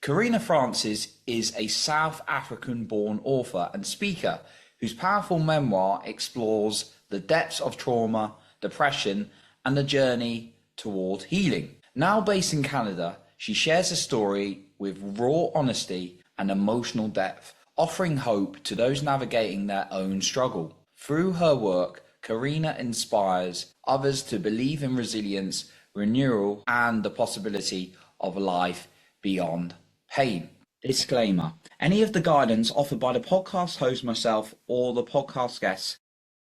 Carina Francis is a South African-born author and speaker whose powerful memoir explores the depths of trauma, depression, and the journey toward healing. Now based in Canada, she shares a story with raw honesty and emotional depth, offering hope to those navigating their own struggle. Through her work, Carina inspires others to believe in resilience, renewal, and the possibility of a life beyond pain. Disclaimer: any of the guidance offered by the podcast host, myself, or the podcast guests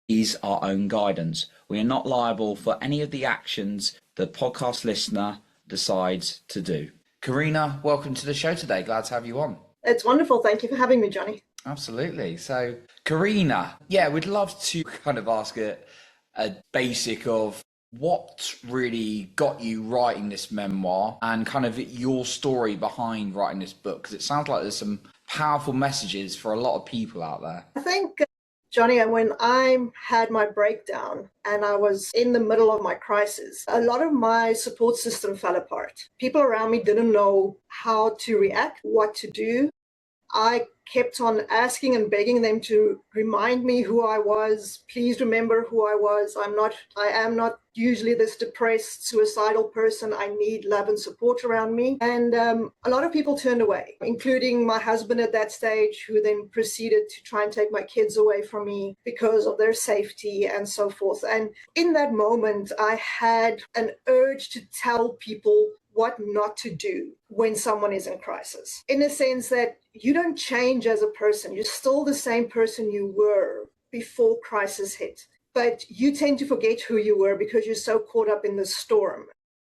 is our own guidance. We are not liable for any of the actions the podcast listener decides to do. Carina, welcome to the show today. Glad to have you on. It's wonderful. Thank you for having me, Johnny. Absolutely. So, Carina, we'd love to kind of ask a basic of what really got you writing this memoir and kind of your story behind writing this book, because it sounds like there's some powerful messages for a lot of people out there. I think, Johnny, when I had my breakdown and I was in the middle of my crisis, a lot of my support system fell apart. People around me didn't know how to react, what to do. I kept on asking and begging them to remind me who I was. Please remember who I was. I am not usually this depressed, suicidal person. I need love and support around me. And a lot of people turned away, including my husband at that stage, who then proceeded to try and take my kids away from me because of their safety and so forth. And in that moment, I had an urge to tell people what not to do when someone is in crisis, in the sense that you don't change as a person. You're still the same person you were before crisis hit, but you tend to forget who you were because you're so caught up in the storm.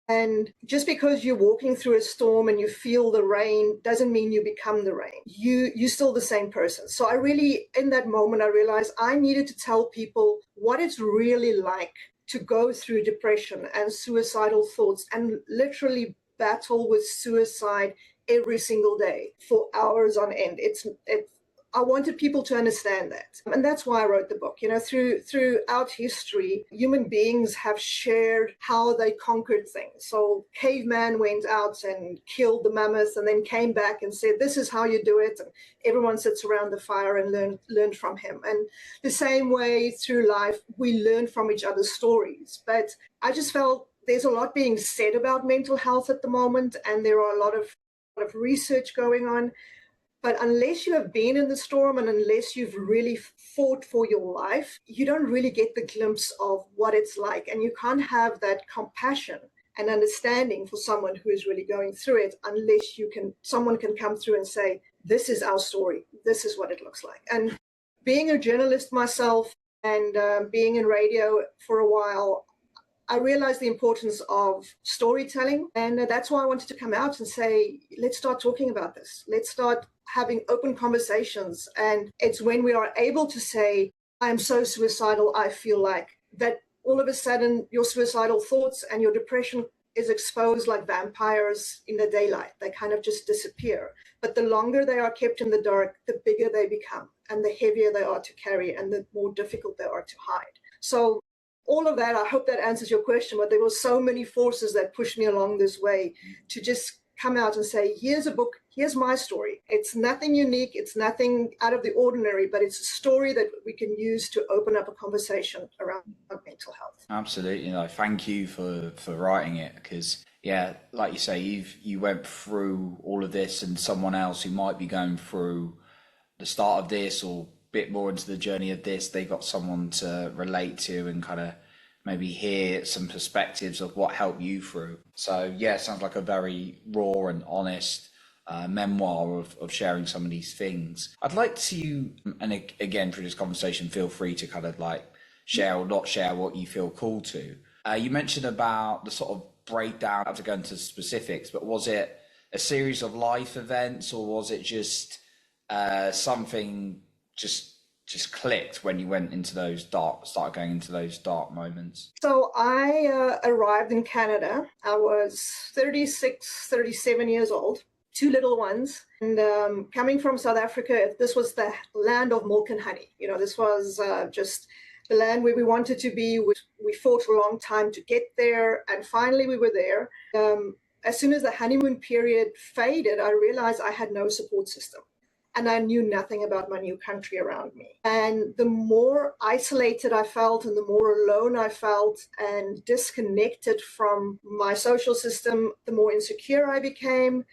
And just because you're walking through a storm and you feel the rain doesn't mean you become the rain. You're still the same person. So I really, in that moment, I realized I needed to tell people what it's really like to go through depression and suicidal thoughts and literally battle with suicide every single day for hours on end. I wanted people to understand that. And that's why I wrote the book. Throughout history, human beings have shared how they conquered things. So caveman went out and killed the mammoth and then came back and said, this is how you do it. And everyone sits around the fire and learned from him. And the same way through life, we learn from each other's stories. But I just felt there's a lot being said about mental health at the moment, and there are a lot of research going on. But unless you have been in the storm and unless you've really fought for your life, you don't really get the glimpse of what it's like. And you can't have that compassion and understanding for someone who is really going through it unless someone can come through and say, this is our story. This is what it looks like. And being a journalist myself and being in radio for a while, I realized the importance of storytelling. And that's why I wanted to come out and say, let's start talking about this. Let's start having open conversations. And it's when we are able to say, I'm so suicidal, I feel like, that all of a sudden your suicidal thoughts and your depression is exposed like vampires in the daylight. They kind of just disappear. But the longer they are kept in the dark, the bigger they become and the heavier they are to carry and the more difficult they are to hide. So all of that, I hope that answers your question, but there were so many forces that pushed me along this way to just come out and say, here's a book, here's my story. It's nothing unique, it's nothing out of the ordinary, but it's a story that we can use to open up a conversation around mental health. Absolutely. Thank you for writing it, because like you say, you went through all of this, and someone else who might be going through the start of this or bit more into the journey of this, they got someone to relate to and kind of maybe hear some perspectives of what helped you through. So it sounds like a very raw and honest memoir of sharing some of these things. I'd like to, and again through this conversation, feel free to kind of like share or not share what you feel called to. You mentioned about the sort of breakdown. I have to go into specifics, but was it a series of life events, or was it just something just clicked when you went into started going into those dark moments? So I arrived in Canada. I was 37 years old, 2 little ones. And coming from South Africa, this was the land of milk and honey. This was just the land where we wanted to be. We fought a long time to get there. And finally we were there. as soon as the honeymoon period faded, I realized I had no support system. And I knew nothing about my new country around me. And the more isolated I felt and the more alone I felt and disconnected from my social system, the more insecure I became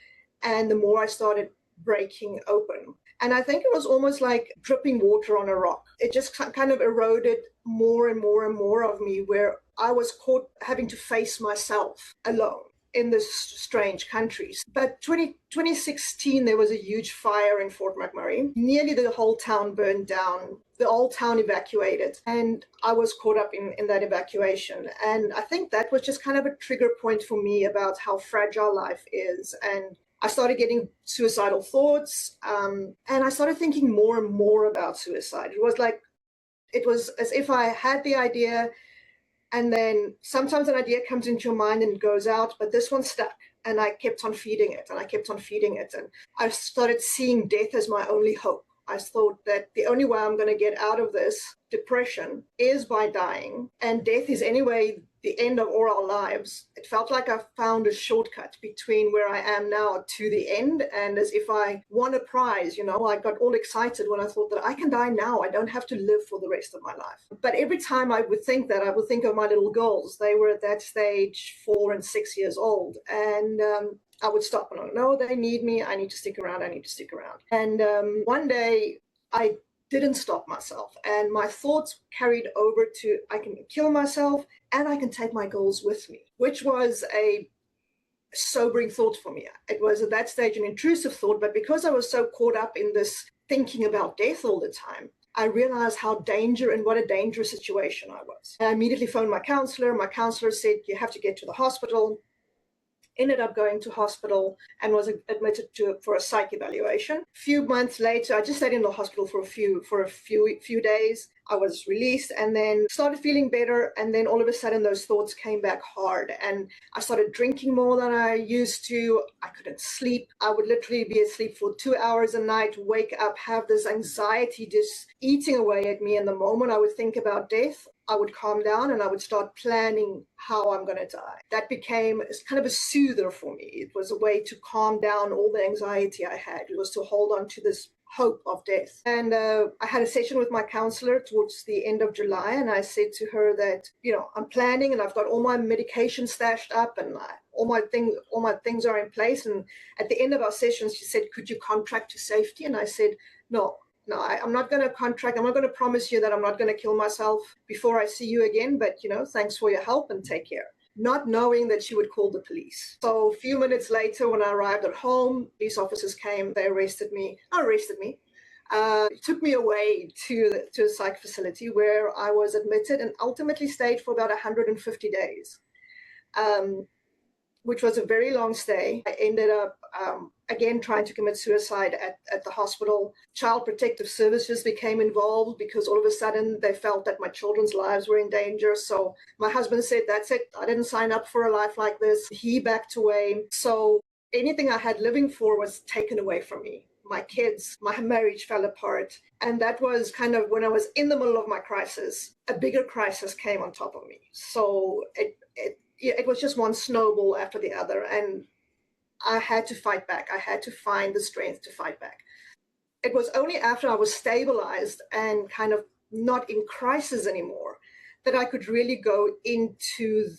and the more I started breaking open. And I think it was almost like dripping water on a rock. It just kind of eroded more and more and more of me, where I was caught having to face myself alone in this strange countries. But 2016, there was a huge fire in Fort McMurray. Nearly the whole town burned down. The whole town evacuated. And I was caught up in that evacuation. And I think that was just kind of a trigger point for me about how fragile life is. And I started getting suicidal thoughts. And I started thinking more and more about suicide. It was as if I had the idea, and then sometimes an idea comes into your mind and it goes out, but this one stuck. And I kept on feeding it and I kept on feeding it. And I started seeing death as my only hope. I thought that the only way I'm going to get out of this depression is by dying. And death is anyway the end of all our lives. It felt like I found a shortcut between where I am now to the end. And as if I won a prize, I got all excited when I thought that I can die now. I don't have to live for the rest of my life. But every time I would think that, I would think of my little girls. They were at that stage 4 and 6 years old. And I would stop and no, they need me. I need to stick around. I need to stick around. And one day I didn't stop myself. And my thoughts carried over to, I can kill myself and I can take my goals with me, which was a sobering thought for me. It was at that stage an intrusive thought, but because I was so caught up in this thinking about death all the time, I realized what a dangerous situation I was. And I immediately phoned my counselor. My counselor said, you have to get to the hospital. Ended up going to hospital and was admitted for a psych evaluation. A few months later, I just stayed in the hospital for a few days. I was released and then started feeling better. And then all of a sudden, those thoughts came back hard. And I started drinking more than I used to. I couldn't sleep. I would literally be asleep for 2 hours a night, wake up, have this anxiety just eating away at me. And the moment I would think about death, I would calm down and I would start planning how I'm going to die. That became kind of a soother for me. It was a way to calm down all the anxiety I had. It was to hold on to this hope of death. And I had a session with my counselor towards the end of July. And I said to her that, I'm planning and I've got all my medication stashed up and all my things are in place. And at the end of our session, she said, could you contract to safety? And I said, no, I'm not going to contract. I'm not going to promise you that I'm not going to kill myself before I see you again. But, thanks for your help and take care. Not knowing that she would call the police. So a few minutes later, when I arrived at home, police officers came. They arrested me. Took me away to a psych facility where I was admitted and ultimately stayed for about 150 days. Which was a very long stay. I ended up, again, trying to commit suicide at the hospital. Child Protective Services became involved because all of a sudden they felt that my children's lives were in danger. So my husband said, that's it. I didn't sign up for a life like this. He backed away. So anything I had living for was taken away from me. My kids, my marriage fell apart. And that was kind of when I was in the middle of my crisis, a bigger crisis came on top of me. So it was just one snowball after the other. And I had to fight back. I had to find the strength to fight back. It was only after I was stabilized and kind of not in crisis anymore that I could really go into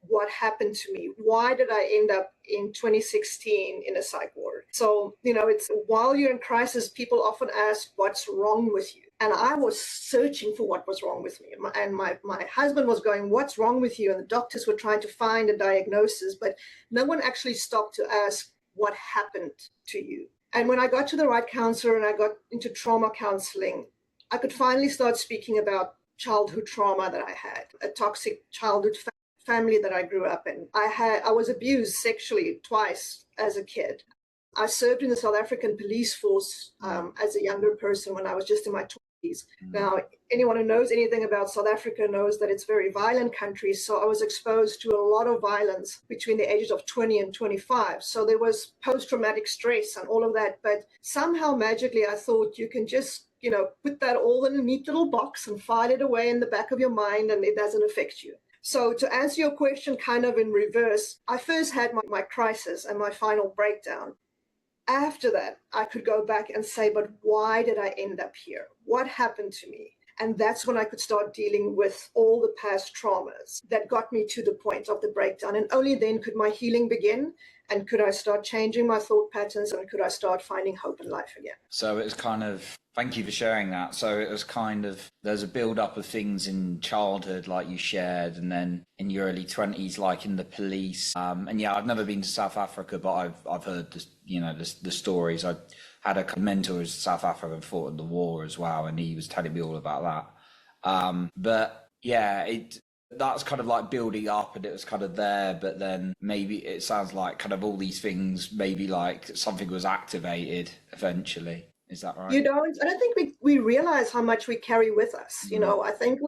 what happened to me. Why did I end up in 2016 in a psych ward? So, it's while you're in crisis, people often ask, what's wrong with you? And I was searching for what was wrong with me. And my husband was going, what's wrong with you? And the doctors were trying to find a diagnosis, but no one actually stopped to ask what happened to you. And when I got to the right counselor and I got into trauma counseling, I could finally start speaking about childhood trauma that I had, a toxic childhood family that I grew up in. I was abused sexually twice as a kid. I served in the South African police force as a younger person when I was just in my 20s. Now, anyone who knows anything about South Africa knows that it's a very violent country. So I was exposed to a lot of violence between the ages of 20 and 25. So there was post-traumatic stress and all of that. But somehow magically, I thought you can just, put that all in a neat little box and file it away in the back of your mind and it doesn't affect you. So to answer your question kind of in reverse, I first had my crisis and my final breakdown. After that, I could go back and say, but why did I end up here? What happened to me? And that's when I could start dealing with all the past traumas that got me to the point of the breakdown. And only then could my healing begin. And could I start changing my thought patterns, and could I start finding hope in life again? So it was kind of, thank you for sharing that. So it was kind of, there's a build up of things in childhood, like you shared, and then in your early 20s, like in the police. And yeah, I've never been to South Africa, but I've heard this, you know, the stories. I had a mentor who's South African, fought in the war as well, and he was telling me all about that. But yeah, that's kind of like building up, and it was kind of there, but then maybe it sounds like kind of all these things, maybe like something was activated eventually. Is that right? You don't, I don't think we realize how much we carry with us. You know, I think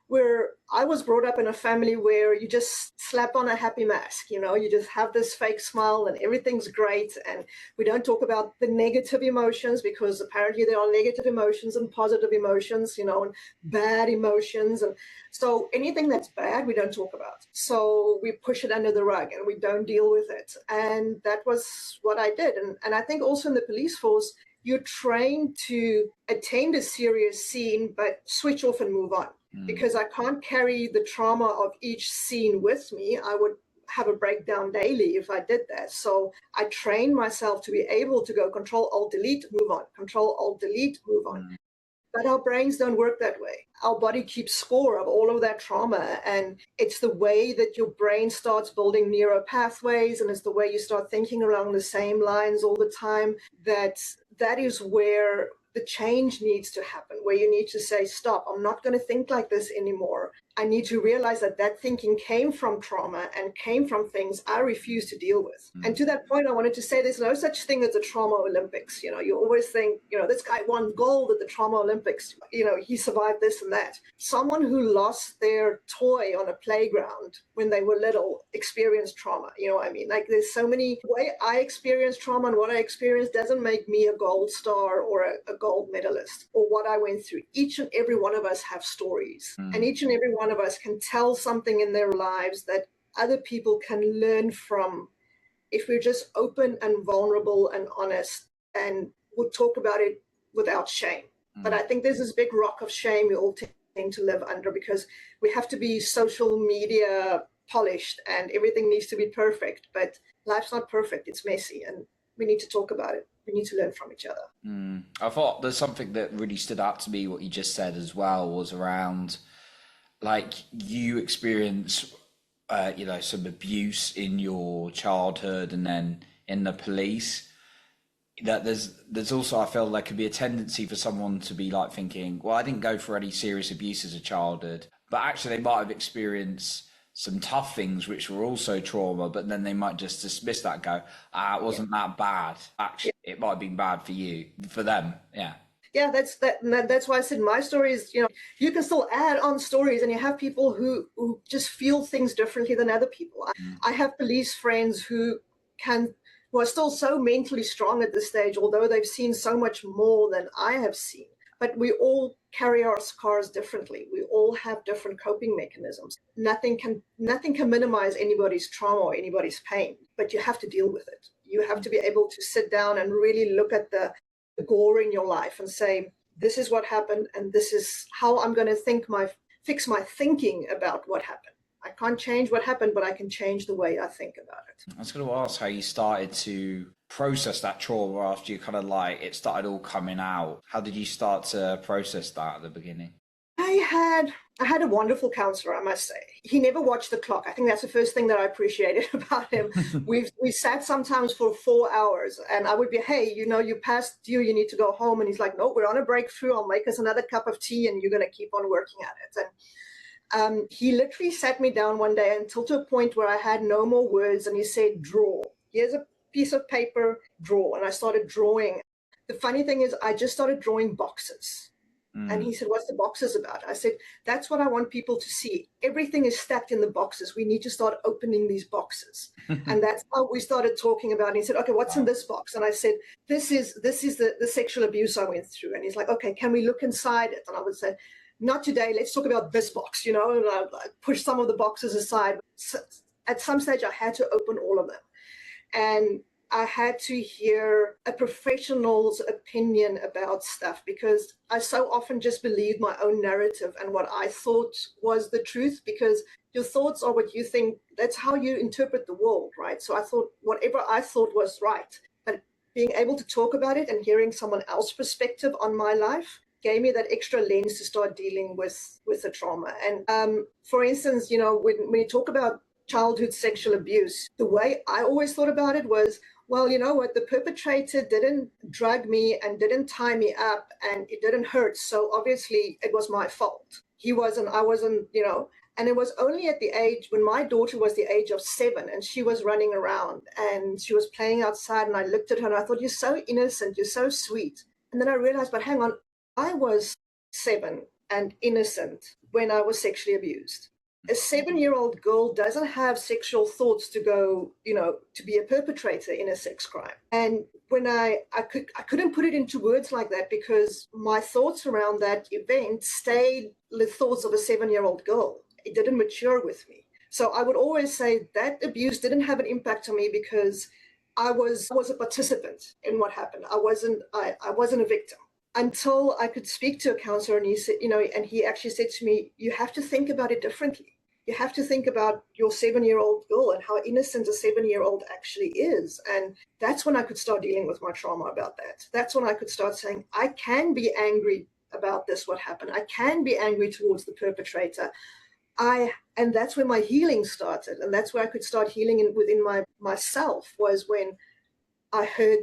I was brought up in a family where you just slap on a happy mask, you know, you just have this fake smile and everything's great. And we don't talk about the negative emotions, because apparently there are negative emotions and positive emotions, you know, and bad emotions. And so anything that's bad, we don't talk about. So we push it under the rug and we don't deal with it. And that was what I did. And I think also in the police force, you're trained to attend a serious scene, but switch off and move on. Because I can't carry the trauma of each scene with me. I would have a breakdown daily if I did that. So I trained myself to be able to go Control, Alt, Delete, move on. Control, Alt, Delete, move on. But our brains don't work that way. Our body keeps score of all of that trauma. And it's the way that your brain starts building neural pathways, and it's the way you start thinking along the same lines all the time, that is where the change needs to happen, where you need to say, stop, I'm not going to think like this anymore. I need to realize that that thinking came from trauma and came from things I refuse to deal with. And to that point, I wanted to say there's no such thing as a trauma Olympics. You know, you always think, you know, this guy won gold at the trauma Olympics. You know, he survived this and that. Someone who lost their toy on a playground when they were little experienced trauma. You know what I mean? Like, there's so many, the way I experience trauma and what I experienced doesn't make me a gold star or a gold medalist or what I went through. Each and every one of us have stories, and each and every one of us can tell something in their lives that other people can learn from if we're just open and vulnerable and honest and would talk about it without shame. But I think there's this big rock of shame we all tend to live under, because we have to be social media polished and everything needs to be perfect. But life's not perfect, it's messy, and we need to talk about it. We need to learn from each other. I thought there's something that really stood out to me, what you just said as well, was around, like, you experience, you know, some abuse in your childhood and then in the police. That there's also, I feel there could be a tendency for someone to be like thinking, well, I didn't go for any serious abuse as a childhood, but actually they might have experienced some tough things which were also trauma, but then they might just dismiss that and go, it wasn't that bad. Actually, it might have been bad for you, for them. Yeah, that's why I said my story is, you know, you can still add on stories, and you have people who just feel things differently than other people. I have police friends who are still so mentally strong at this stage, although they've seen so much more than I have seen. But we all carry our scars differently. We all have different coping mechanisms. Nothing can minimize anybody's trauma or anybody's pain, but you have to deal with it. You have to be able to sit down and really look at the gore in your life and say, this is what happened, and this is how I'm going to fix my thinking about what happened. I can't change what happened, but I can change the way I think about it. I was going to ask how you started to process that trauma after you kind of like, it started all coming out. How did you start to process that at the beginning? I had a wonderful counselor, I must say. He never watched the clock. I think that's the first thing that I appreciated about him. We sat sometimes for 4 hours, and I would be, hey, you know, you passed due, you need to go home. And he's like, no, we're on a breakthrough. I'll make us another cup of tea, and you're going to keep on working at it. And he literally sat me down one day until to a point where I had no more words, and he said, draw. Here's a piece of paper, draw. And I started drawing. The funny thing is, I just started drawing boxes. And he said, what's the boxes about? I said, that's what I want people to see. Everything is stacked in the boxes. We need to start opening these boxes. And that's how we started talking about it. And he said, okay, what's in this box? And I said, this is the sexual abuse I went through. And he's like, okay, can we look inside it? And I would say, not today, let's talk about this box, and I push some of the boxes aside. So at some stage, I had to open all of them. And I had to hear a professional's opinion about stuff, because I so often just believed my own narrative and what I thought was the truth, because your thoughts are what you think. That's how you interpret the world, right? So I thought whatever I thought was right. But being able to talk about it and hearing someone else's perspective on my life gave me that extra lens to start dealing with the trauma. And for instance, when you talk about childhood sexual abuse, the way I always thought about it was, well, you know what, the perpetrator didn't drug me and didn't tie me up and it didn't hurt. So obviously it was my fault. He wasn't, I wasn't, and it was only at the age when my daughter was the age of 7 and she was running around and she was playing outside, and I looked at her and I thought, you're so innocent, you're so sweet. And then I realized, but hang on, I was 7 and innocent when I was sexually abused. A 7-year-old girl doesn't have sexual thoughts to go, to be a perpetrator in a sex crime. And when I couldn't put it into words like that, because my thoughts around that event stayed the thoughts of a 7-year-old girl. It didn't mature with me. So I would always say that abuse didn't have an impact on me because I was a participant in what happened. I wasn't a victim. Until I could speak to a counselor, and he said, and he actually said to me, you have to think about it differently. You have to think about your 7-year-old girl and how innocent a 7-year-old actually is. And that's when I could start dealing with my trauma about that. That's when I could start saying, I can be angry about this, what happened. I can be angry towards the perpetrator. And that's where my healing started. And that's where I could start healing within myself, was when I heard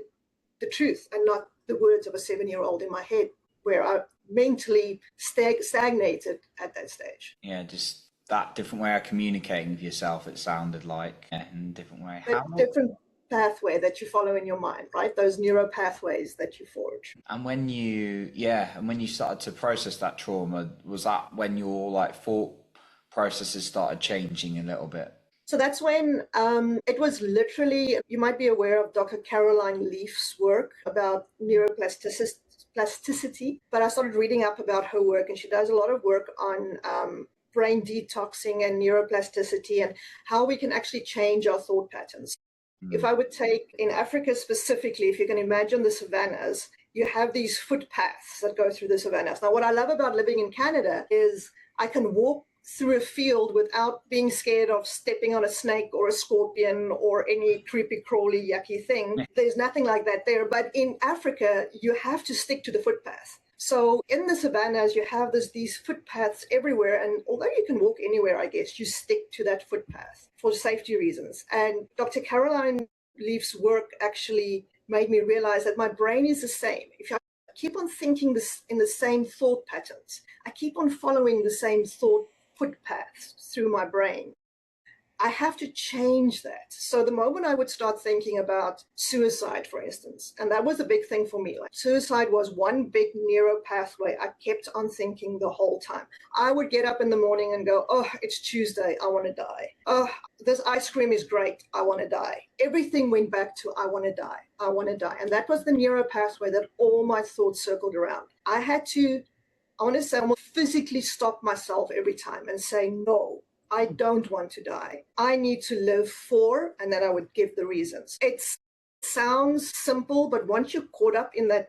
the truth and not the words of a 7-year-old in my head, where I mentally stagnated at that stage. Yeah, just that different way of communicating with yourself, it sounded like, in a different way. Different pathway that you follow in your mind, right? Those neural pathways that you forge. And when you started to process that trauma, was that when your thought processes started changing a little bit? So that's when it was literally, you might be aware of Dr. Caroline Leaf's work about neuroplasticity, but I started reading up about her work, and she does a lot of work on brain detoxing and neuroplasticity and how we can actually change our thought patterns. If I would take in Africa specifically, if you can imagine the savannas, you have these footpaths that go through the savannas. Now, what I love about living in Canada is I can walk through a field without being scared of stepping on a snake or a scorpion or any creepy crawly yucky thing. There's nothing like that there. But in Africa, you have to stick to the footpath. So in the savannas, you have these footpaths everywhere. And although you can walk anywhere, I guess, you stick to that footpath for safety reasons. And Dr. Caroline Leaf's work actually made me realize that my brain is the same. If I keep on thinking this in the same thought patterns, I keep on following the same thought footpaths through my brain, I have to change that. So the moment I would start thinking about suicide, for instance, and that was a big thing for me. Like, suicide was one big neuro pathway I kept on thinking the whole time. I would get up in the morning and go, oh, it's Tuesday, I want to die. Oh, this ice cream is great, I want to die. Everything went back to I want to die, I want to die. And that was the neuro pathway that all my thoughts circled around. I want to say, almost physically stop myself every time and say, no, I don't want to die. I need to live for, and then I would give the reasons. It sounds simple, but once you're caught up in that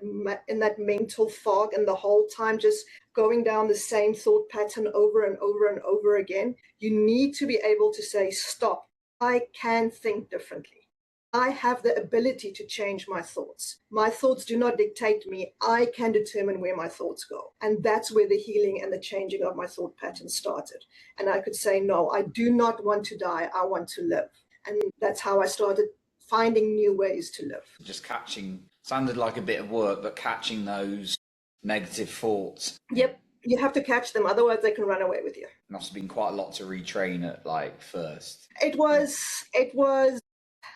mental fog and the whole time just going down the same thought pattern over and over and over again, you need to be able to say, stop, I can think differently. I have the ability to change my thoughts. My thoughts do not dictate me. I can determine where my thoughts go. And that's where the healing and the changing of my thought patterns started. And I could say, no, I do not want to die. I want to live. And that's how I started finding new ways to live. Just sounded like a bit of work, but catching those negative thoughts. Yep. You have to catch them. Otherwise, they can run away with you. Must have been quite a lot to retrain at first. It was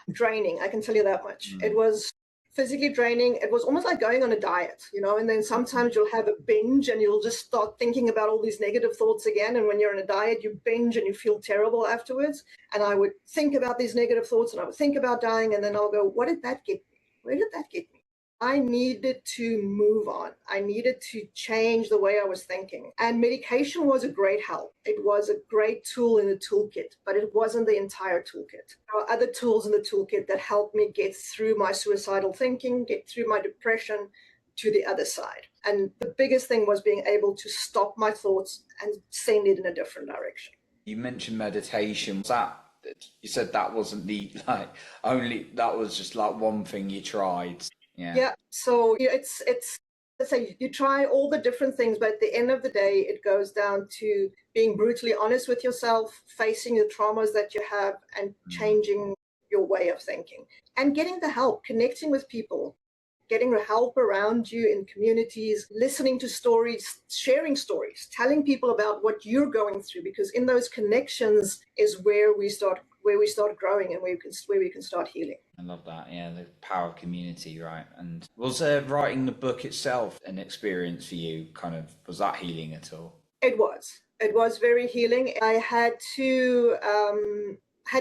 draining, I can tell you that much. It was physically draining. It was almost like going on a diet, and then sometimes you'll have a binge and you'll just start thinking about all these negative thoughts again. And when you're on a diet, you binge and you feel terrible afterwards. And I would think about these negative thoughts and I would think about dying, and then I'll go, what did that get me? Where did that get me? I needed to move on. I needed to change the way I was thinking. And medication was a great help. It was a great tool in the toolkit, but it wasn't the entire toolkit. There are other tools in the toolkit that helped me get through my suicidal thinking, get through my depression to the other side. And the biggest thing was being able to stop my thoughts and send it in a different direction. You mentioned meditation. Was that, you said that wasn't the only, that was just like one thing you tried. Yeah. Yeah. So it's let's say you try all the different things, but at the end of the day, it goes down to being brutally honest with yourself, facing the traumas that you have, and changing your way of thinking, and getting the help, connecting with people, getting the help around you in communities, listening to stories, sharing stories, telling people about what you're going through, because in those connections is where we start growing and where we can start healing. I love that. Yeah, the power of community, right? And was writing the book itself an experience for you? Kind of, was that healing at all? It was. It was very healing. I had to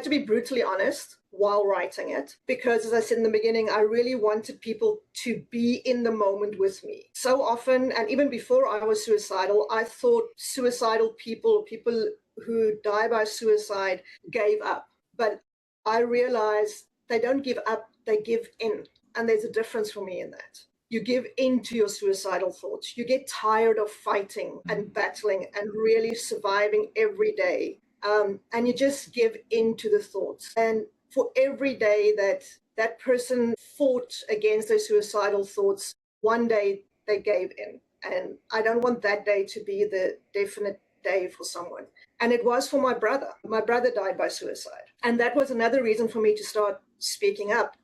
be brutally honest while writing it, because as I said in the beginning, I really wanted people to be in the moment with me. So often, and even before I was suicidal, I thought suicidal people, people who die by suicide, gave up. But I realized they don't give up, they give in. And there's a difference for me in that. You give in to your suicidal thoughts. You get tired of fighting and battling and really surviving every day. And you just give in to the thoughts. And for every day that that person fought against their suicidal thoughts, one day they gave in. And I don't want that day to be the definite day for someone. And it was for my brother. My brother died by suicide. And that was another reason for me to start speaking up.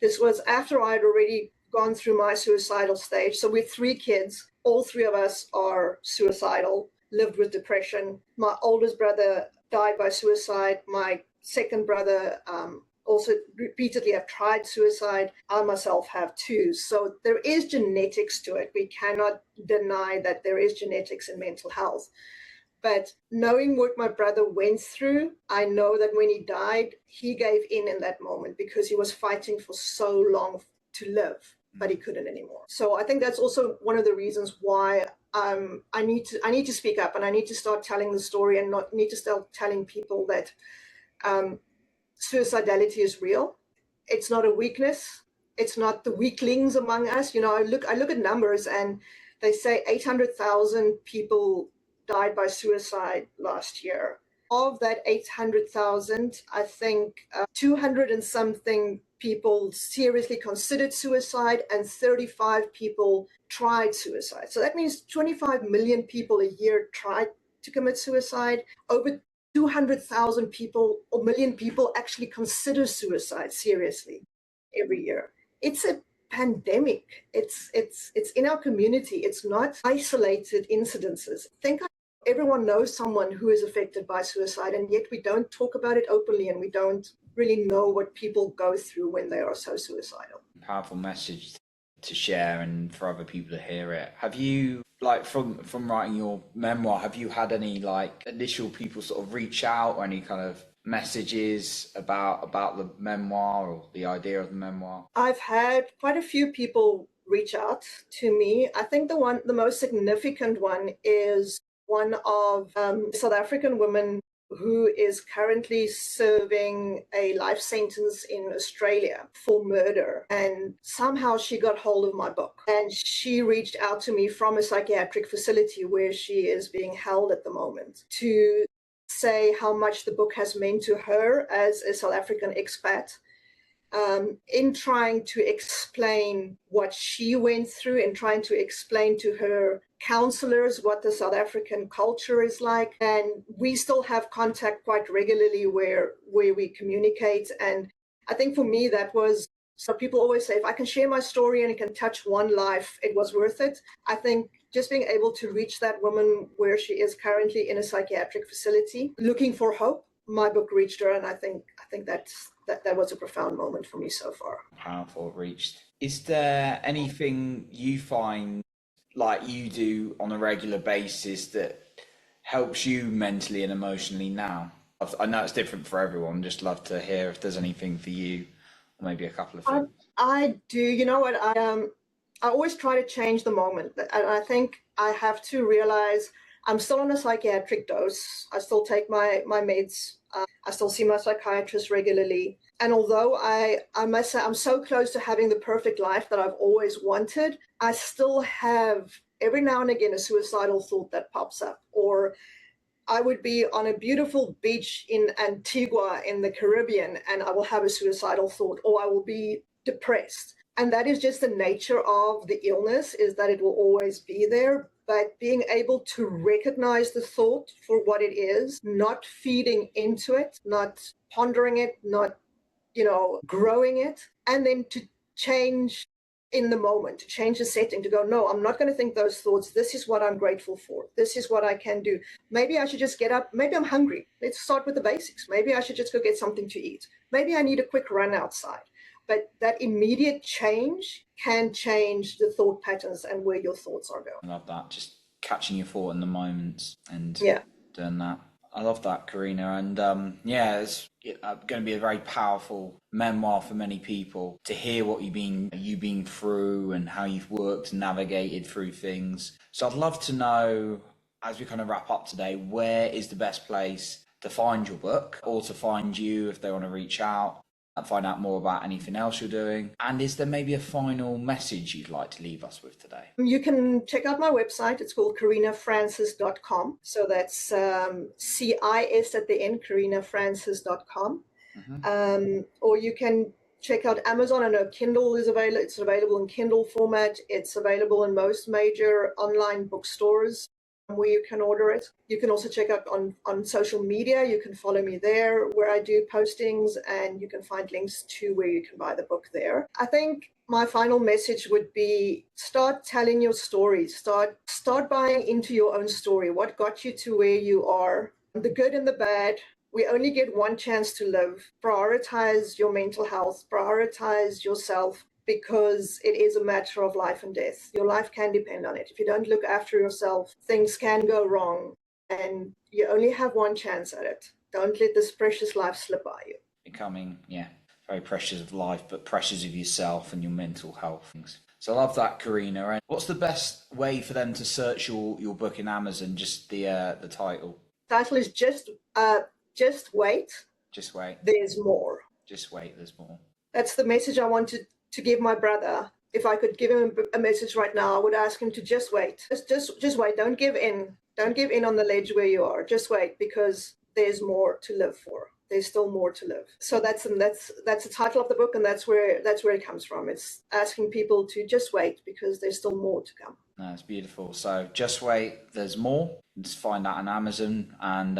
This was after I had already gone through my suicidal stage. So with 3 kids, all 3 of us are suicidal, lived with depression. My oldest brother died by suicide. My second brother also repeatedly have tried suicide. I myself have too. So there is genetics to it. We cannot deny that there is genetics in mental health. But knowing what my brother went through, I know that when he died, he gave in that moment because he was fighting for so long to live, but he couldn't anymore. So I think that's also one of the reasons why I need to speak up, and I need to start telling the story, and not need to start telling people that suicidality is real. It's not a weakness. It's not the weaklings among us. You know, I look at numbers, and they say 800,000 people died by suicide last year. Of that 800,000, I think 200 and something people seriously considered suicide, and 35 people tried suicide. So that means 25 million people a year tried to commit suicide. Over 200,000 people or million people actually consider suicide seriously every year. It's a pandemic. It's in our community. It's not isolated incidences. Everyone knows someone who is affected by suicide, and yet we don't talk about it openly, and we don't really know what people go through when they are so suicidal. Powerful message to share and for other people to hear it. Have you, like, from writing your memoir, have you had any like initial people sort of reach out, or any kind of messages about the memoir or the idea of the memoir? I've had quite a few people reach out to me. I think the most significant one is one of South African women who is currently serving a life sentence in Australia for murder. And somehow she got hold of my book, and she reached out to me from a psychiatric facility where she is being held at the moment, to say how much the book has meant to her as a South African expat, in trying to explain what she went through, and trying to explain to her counselors what the South African culture is like. And we still have contact quite regularly where we communicate. And I think for me, that was, so people always say, if I can share my story and it can touch one life, it was worth it. I think just being able to reach that woman where she is currently in a psychiatric facility, looking for hope, my book reached her. And I think that was a profound moment for me so far. Powerful, it reached. Is there anything you find like you do on a regular basis that helps you mentally and emotionally now? I know it's different for everyone. Just love to hear if there's anything for you, or maybe a couple of things. I do. You know what? I always try to change the moment, and I think I have to realize I'm still on a psychiatric dose. I still take my meds. I still see my psychiatrist regularly. And although I must say I'm so close to having the perfect life that I've always wanted, I still have every now and again a suicidal thought that pops up. Or I would be on a beautiful beach in Antigua in the Caribbean and I will have a suicidal thought, or I will be depressed. And that is just the nature of the illness, is that it will always be there. But being able to recognize the thought for what it is, not feeding into it, not pondering it, not, growing it, and then to change in the moment, to change the setting, to go, no, I'm not going to think those thoughts. This is what I'm grateful for. This is what I can do. Maybe I should just get up. Maybe I'm hungry. Let's start with the basics. Maybe I should just go get something to eat. Maybe I need a quick run outside. But that immediate change can change the thought patterns and where your thoughts are going. I love that. Just catching your thought in the moments and Yeah. doing that. I love that, Carina. And it's going to be a very powerful memoir for many people to hear what you've been through and how you've worked and navigated through things. So I'd love to know, as we kind of wrap up today, where is the best place to find your book, or to find you if they want to reach out and find out more about anything else you're doing? And is there maybe a final message you'd like to leave us with today? You can check out my website. It's called carinafrancis.com. So that's CIS at the end, carinafrancis.com. Or you can check out Amazon. I know Kindle is available. It's available in Kindle format. It's available in most major online bookstores where you can order it. You can also check out on social media. You can follow me there where I do postings, and you can find links to where you can buy the book there. I think my final message would be, start telling your story. Start buying into your own story. What got you to where you are? The good and the bad. We only get one chance to live. Prioritize your mental health. Prioritize yourself, because it is a matter of life and death. Your life can depend on it. If you don't look after yourself, things can go wrong, and you only have one chance at it. Don't let this precious life slip by you. Becoming, very precious of life, but precious of yourself and your mental health. So I love that, Carina. And what's the best way for them to search your book in Amazon? Just the title. The title is Just Wait. Just wait. There's more. Just wait. There's more. That's the message I wanted to give my brother. If I could give him a message right now, I would ask him to just wait. Just wait. Don't give in. Don't give in on the ledge where you are. Just wait, because there's more to live for. There's still more to live. So that's the title of the book, and that's where it comes from. It's asking people to just wait, because there's still more to come. That's beautiful. So just wait. There's more. Just find that on Amazon, and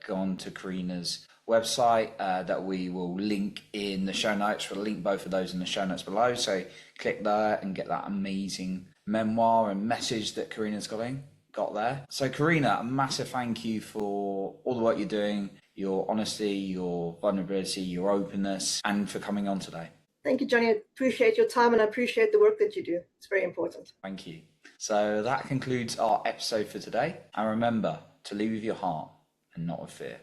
go on to Carina's website that we will link in the show notes. We'll link both of those in the show notes below. So click there and get that amazing memoir and message that Carina's got there. So Carina, a massive thank you for all the work you're doing, your honesty, your vulnerability, your openness, and for coming on today. Thank you, Johnny. I appreciate your time, and I appreciate the work that you do. It's very important. Thank you. So that concludes our episode for today. And remember to lead with your heart and not with fear.